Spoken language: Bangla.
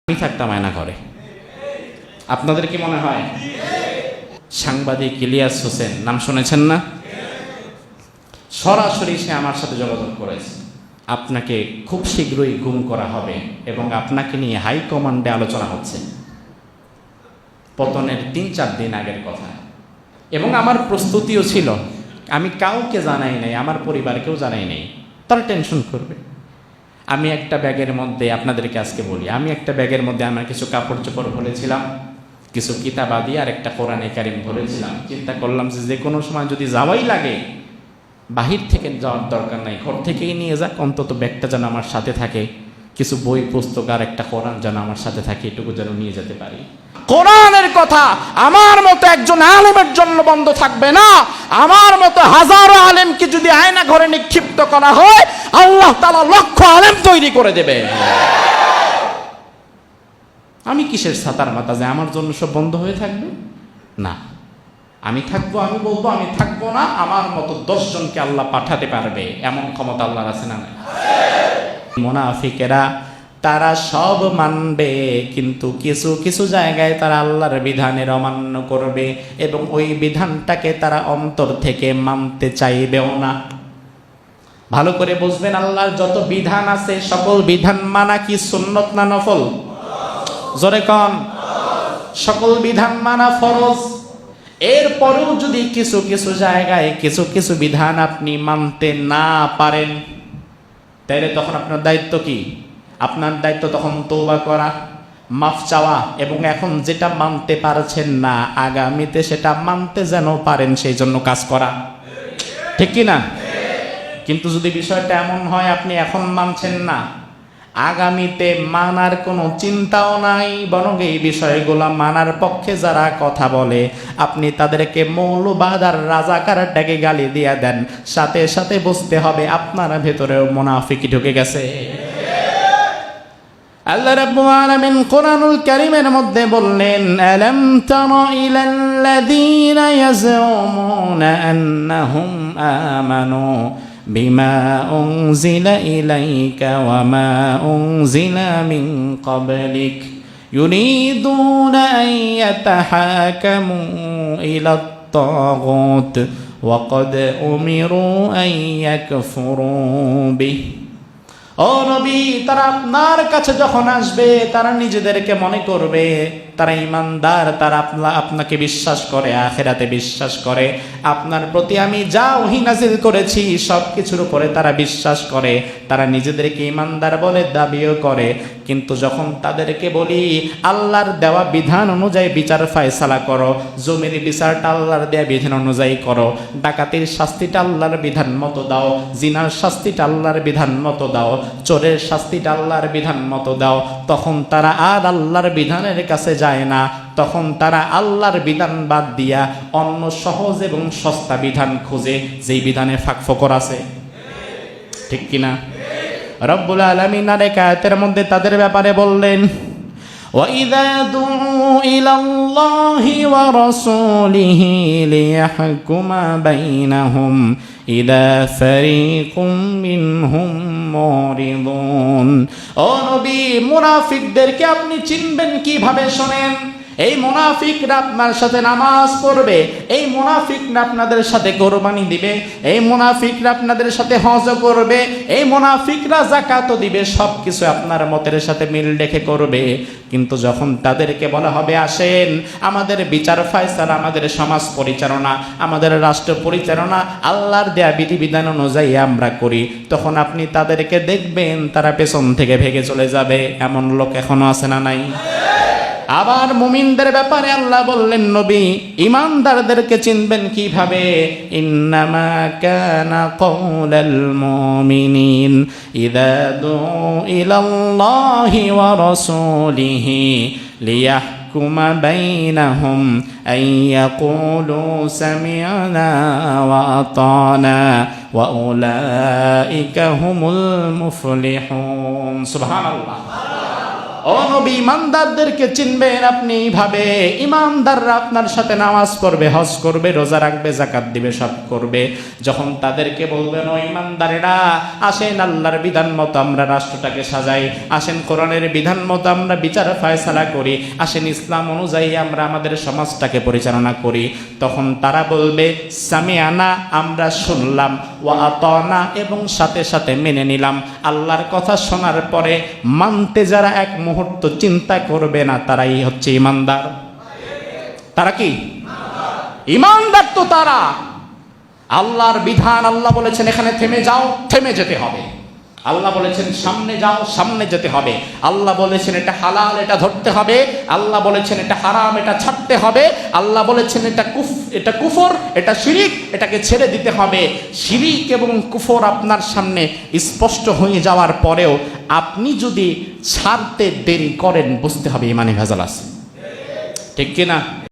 আমি থাকতাম আয়না ঘরে। আপনাদের কি মনে হয়? সাংবাদিক ইলিয়াস হোসেন নাম শুনেছেন না? সরাসরি সে আমার সাথে যোগাযোগ করেছে, আপনাকে খুব শীঘ্রই গুম করা হবে এবং আপনাকে নিয়ে হাইকমান্ডে আলোচনা হচ্ছে। পতনের 3-4 দিন আগের কথা। এবং আমার প্রস্তুতিও ছিল, আমি কাউকে জানাই নাই, আমার পরিবারকেও জানাই নাই, তারা টেনশন করবে। আমি একটা ব্যাগের মধ্যে, আপনাদেরকে আজকে বলি, আমি একটা ব্যাগের মধ্যে আমার কিছু কাপড় চোপড় ভরেছিলাম, কিছু কিতাবাদি আর একটা কোরআনে কারিম ভরেছিলাম। চিন্তা করলাম যে কোনো সময় যদি যাওয়াই লাগে, বাহির থেকে যাওয়ার দরকার নাই, ঘর থেকেই নিয়ে যাক, অন্তত ব্যাগটা যেন আমার সাথে থাকে, কিছু বই পুস্তক আর একটা কোরআন যেন আমার সাথে থাকে, এটুকু যেন নিয়ে যেতে পারি। কোরআনের কথা আমার মতো একজন আলেমের জন্য বন্ধ থাকবে না। আমার মতো হাজারো আলেমকে যদি আয়না ঘরে নিক্ষিপ্ত করা হয়, আল্লাহ তাআলা লক্ষ আলেম তৈরি করে দেবে। আমি কিসের ছাতার মাথা যে আমার জন্য সব বন্ধ হয়ে থাকবে? না, আমি থাকবো, আমি বলবো আমি থাকবো না, আমার মতো 10 জনকে আল্লাহ পাঠাতে পারবে, এমন ক্ষমতা আল্লাহর আছে না নাই? মুনাফিকেরা তারা সব মানবে, কিন্তু কিছু কিছু জায়গায় তারা আল্লাহর বিধানের অমান্য করবে এবং ওই বিধানটাকে তারা অন্তর থেকে মানতে চাইবেও না। ভালো করে বুঝবেন, আল্লাহর যত বিধান আছে সকল বিধান মানা কি সুন্নত না নফল? জোরে কন। সকল বিধান মানা ফরজ। এরপরেও যদি কিছু কিছু জায়গায় কিছু কিছু বিধান আপনি মানতে না পারেন, তাহলে তখন আপনার দায়িত্ব কি? আপনার দায়িত্ব তখন তওবা করা, মাফ চাওয়া, এবং এখন যেটা মানতে পারছেন না আগামীতে সেটা মানতে যেন পারেন সেই জন্য কাজ করা। ঠিক কি না? কিন্তু যদি বিষয়টা এমন হয় আপনি এখন মানছেন না, আগামীতে মানার কোনো চিন্তাও নাই, বরং এই বিষয়গুলো মানার পক্ষে যারা কথা বলে আপনি তাদেরকে মৌলবাদ আর রাজাকার ডেকে গালি দিয়ে দেন, সাথে সাথে বুঝতে হবে আপনার ভেতরেও মুনাফিকি ঢুকে গেছে। আল্লাহ রাব্বুল আলামিন কোরআনুল কারীমের মধ্যে বললেন, আলাম তারা ইলাল্লাযীনা ইয়াজউমুনা আন্নাহুম আমানু বিমা উনজিলা ইলাইকা ওয়া মা উনজিলা মিন ক্বাবলিক ইউরিদুনা আন ইয়াতাহাকামু ইলাত তাগুত ওয়া ক্বাদ উমিরু আন ইয়াকফুরু বিহি। ও নবী, তারা আপনার কাছে যখন আসবে তারা নিজেদেরকে মনে করবে তারা ঈমানদার, তারা আপনাকে বিশ্বাস করে, আখিরাতে বিশ্বাস করে, আপনার প্রতি আমি যা ওহী নাযিল করেছি সব কিছুর উপরে তারা বিশ্বাস করে, তারা নিজেদেরকে ঈমানদার বলে দাবিও করে। কিন্তু যখন তাদেরকে বলি আল্লাহর দেওয়া বিধান অনুযায়ী বিচার ফায়সালা করো, জমির বিচারটা আল্লাহর দেওয়া বিধান অনুযায়ী করো, ডাকাতির শাস্তিটা আল্লাহর বিধান মতো দাও, জিনার শাস্তিটা আল্লাহর বিধান মতো দাও, চোরের শাস্তিটা আল্লাহর বিধান মতো দাও, তখন তারা আর আল্লাহর বিধানের কাছে যায় না, তখন তারা আল্লাহর বিধান বাদ দিয়া অন্য সহজ এবং সস্তা বিধান খুঁজে, যেই বিধানে ফাঁকফোকর আছে। ঠিক কিনা? রব্বুল আলামিন আরেক আয়াতের মধ্যে তাদের ব্যাপারে বললেন, وَإِذَا دُعُوا إِلَى اللَّهِ وَرَسُولِهِ لِيَحْكُمَ بَيْنَهُمْ إِذَا فَرِيقٌ مِّنْهُمْ مُعْرِضُونَ। ও নবী, মুনাফিকদেরকে আপনি চিনবেন কিভাবে? শোনেন, এই মুনাফিকরা আপনার সাথে নামাজ পড়বে, এই মুনাফিকরা আপনাদের সাথে কোরবানি দিবে, এই মুনাফিকরা আপনাদের সাথে হজ করবে, এই মুনাফিকরা যাকাতও দিবে, সব কিছু আপনার মতের সাথে মিল রেখে করবে। কিন্তু যখন তাদেরকে বলা হবে আসেন আমাদের বিচার ফায়সালা, আমাদের সমাজ পরিচালনা, আমাদের রাষ্ট্র পরিচালনা আল্লাহর দেয়া বিধিবিধান অনুযায়ী আমরা করি, তখন আপনি তাদেরকে দেখবেন তারা পেছন থেকে ভেগে চলে যাবে। এমন লোক এখনো আছে না নাই? আবার মুমিনদের ব্যাপারে আল্লাহ বললেন, নবী, ঈমানদারদেরকে চিনবেন কিভাবে? ইন্নামা কানা কওলাল মুমিনিন ইযা দুউ ইলাল্লাহি ওয়া রাসূলিহি লিয়াহকুমা বাইনাহুম আন ইয়াকুলু সামি'না ওয়া আতানা ওয়া উলাইকা হুমুল মুফলিহুন। সুবহানাল্লাহ। ও ও নবী, ইমানদারদেরকে চিনবেন আপনি এইভাবে, ইমানদাররা আপনার সাথে নামাজ পড়বে, হজ করবে, রোজা রাখবে, যাকাত দিবে, সব করবে। যখন তাদেরকে বলবেন ও ইমানদারেরা, আসেন আল্লাহর বিধান মতো আমরা রাষ্ট্রটাকে সাজাই, আসেন কোরআনের বিধান মতো আমরা বিচার ফয়সালা করি, আসেন ইসলাম অনুযায়ী আমরা আমাদের সমাজটাকে পরিচালনা করি, তখন তারা বলবে সামিআনা, আমরা শুনলাম, ওয়া আতানা, এবং সাথে সাথে মেনে নিলাম। আল্লাহর কথা শোনার পরে মানতে যারা এক মুহূর্ত চিন্তা করবে না, তারাই হচ্ছে ইমানদার। তারা কি ইমানদার? তো তারা আল্লাহর বিধান, আল্লাহ বলেছেন এখানে থেমে যাও, থেমে যেতে হবে। আল্লাহ বলেছেন সামনে যাও, সামনে যেতে হবে। আল্লাহ বলেছেন এটা হালাল, এটা ধরতে হবে। আল্লাহ বলেছেন এটা হারাম, এটা ছাড়তে হবে। আল্লাহ বলেছেন এটা কুফর, এটা শিরিক, এটাকে ছেড়ে দিতে হবে। শিরিক এবং কুফর আপনার সামনে স্পষ্ট হয়ে যাওয়ার পরেও আপনি যদি ছাড়তে দেরি করেন, বুঝতে হবে ইমানে ভেজাল আছে। ঠিক কিনা?